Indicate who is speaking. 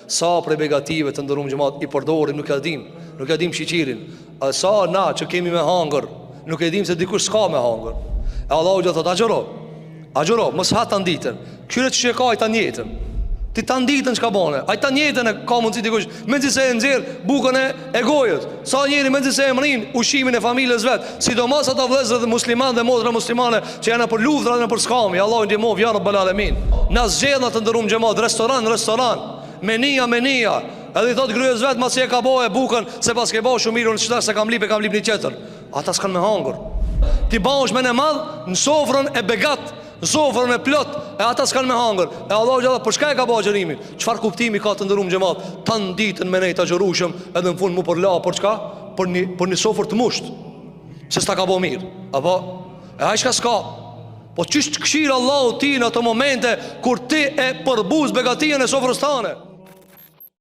Speaker 1: Sa prej begative të ndërum xhamat i përdorim, nuk e dim shiqirin. Sa na që kemi me hangër, nuk e dim se dikush s'ka me hangër. E Allahu do thot agjëro, mos ha tan ditën. Kyre që ka ai tan jetën. Ti tan ditën çka bane? Ai tan jetën e ka mundsi dikush, mendsi se e nxjerr bukën e gojës. Sa njëri mendsi se e mrin ushimin e familjes vet, sidomos ata vëllezër dhe muslimanë dhe motra muslimane që janë për luftë dhe për skami. Allahu ndihmov ya rabbal alamin. Na zgjedh të ndërum xhamat, restoran, menia. Edhe i thot gryes vet masi e ka bëu bukën se pas ke bëu shumë mirë, unë çfarë se kam lip një tjetër. Ata s'kan me hangër. Ti bash me në madh në sofrën e begat, në sofrën e plot, e ata s'kan me hangër. E Allahu xhallah për çka e ka bëu agjërimin? Çfarë kuptimi ka të ndërum xhamat? Tan ditën me ne të agjërushëm, edhe në fund mu për la për çka? Për një sofër të musht. Se s'ta ka bëu mirë. Apo e ai çka s'ka. Po çish këshir Allahu ti në ato momente kur ti e përbuz begatien e sofrës tane.